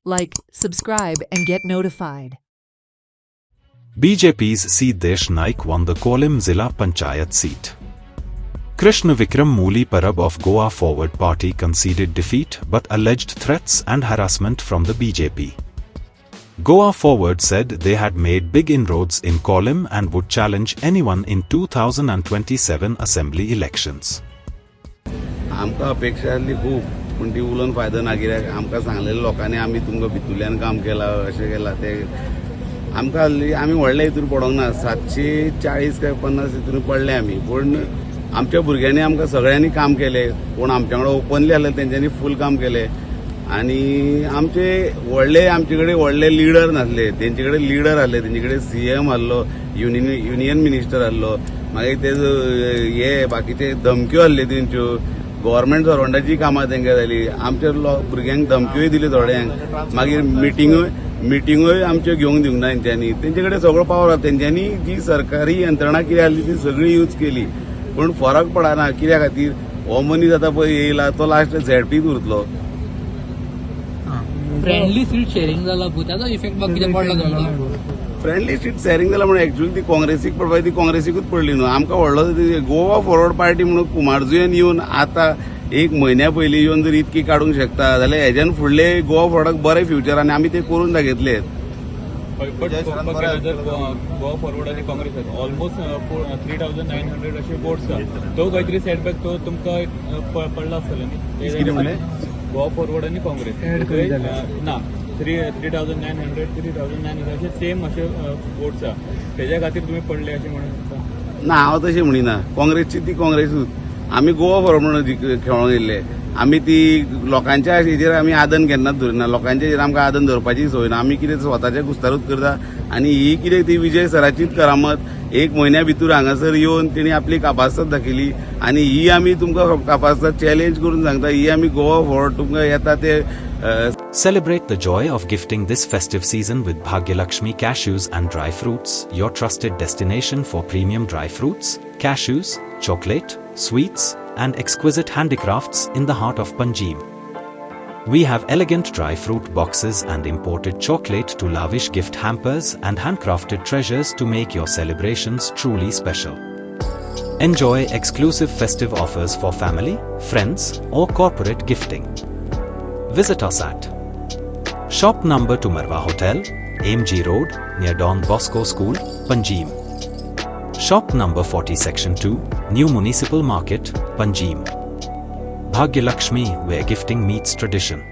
Like, subscribe, and get notified. BJP's Siddesh Naik won the Kolim Zilla Panchayat seat. Krishna Vikram Muli Parab of Goa Forward Party conceded defeat but alleged threats and harassment from the BJP. Goa Forward said they had made big inroads in Kolim and would challenge anyone in 2027 assembly elections. आमकां अपेक्षा आसली खूब पूण ती उलोवन फायदो ना कित्याक आमकां सांगलेले लोकांनी आमी तुमकां भितुल्यान काम केलां अशें केलां तें आमकां आमी व्हडल्या हितून पडोंक ना 740 काय 50 हितून पडले आमी पूण आमच्या भुरग्यांनी आमकां सगळ्यांनी काम केलें कोण आमच्या वांगडा ओपनली आसले तेंच्यांनी फूल काम केलें आनी आमचे आमचे कडेन व्हडले लिडर नासले तेंचे कडेन लिडर आसले तेंचे कडेन सीएम आसलो युनियन मिनिस्टर आसलो मागीर तेजो हे बाकीचे धमक्यो आसल्यो तेंच्यो गव्हर्मेंट सर्वंटाची कामां तेंका जाली आमच्या भुरग्यांक धमक्योय दिल्यो थोड्यांक मागीर मिटिंगूय आमच्यो घेवंक दिवंक ना तेंच्यांनी तेंचे कडेन सगळो पावर आसा तेंच्यांनी जी सरकारी यंत्रणा कितें आसली ती सगळी यूज केली पूण फरक पडना कित्या खातीर हो मनीस आतां पळय येयला तो लास्ट झेडपीच उरतलो. फ्रेंडली सीट शेअरिंग जाला त्याचा इफेक्ट बाकी कितें पडला जालो फ्रेंडली सीट शेअरिंग जाला म्हणून एक्चुअली ती काँग्रेसीक पडपाक ती काँग्रेसीकूच पडली न्हू आमकां व्हडलो गोवा फॉरवर्ड पार्टी म्हणून कुमारजुयेन येवन आतां एक म्हयन्या पयलीं येवन जर इतकी काडूंक शकता जाल्यार हेज्यान फुडले गोवा फॉरवर्डाक बरें फ्युचर आनी आमी ते करून दाखयतले. गोवा फॉरवर्ड आनी काँग्रेस ऑलमोस्ट 3900 अशे वोट्स आसा तो खंय तरी सेटबॅक तो तुमकां पडला आसतलो न्ही गोवा फॉरवर्ड आनी काँग्रेस ना 3900 अशे सेम अशे वोट्स आसा तेज्या खातीर तुमी पडले अशें म्हणून ना हांव तशें म्हणिना काँग्रेसची ती काँग्रेसूच आमी गोवा फॉरवर्ड म्हणून खेळोंक येयल्ले आमी ती लोकांच्या हेजेर आमी आदन केन्नाच धरिना लोकांच्या हेजेर आमकां आदन धरपाची संवय ना आमी कितें स्वताच्या कुस्तारूच करता आनी ही कितें ती विजय सराचीच करामत एक म्हयन्या भितर हांगासर येवन तेणी आपली कापासत दाखयली आनी ही आमी तुमकां कापासत चॅलेंज करून सांगता ही आमी गोवा फॉरवर्ड तुमकां येता ते Celebrate the joy of gifting this festive season with Bhagyalakshmi Cashews and Dry Fruits, your trusted destination for premium dry fruits, cashews, chocolate, sweets, and exquisite handicrafts in the heart of Panjim. We have elegant dry fruit boxes and imported chocolate to lavish gift hampers and handcrafted treasures to make your celebrations truly special. Enjoy exclusive festive offers for family, friends, or corporate gifting. Visit us at Shop Number 2 Marwa Hotel, AMG Road, near Don Bosco School, Panjim. Shop Number 40 Section 2, New Municipal Market, Panjim. Bhagyalakshmi, where gifting meets tradition.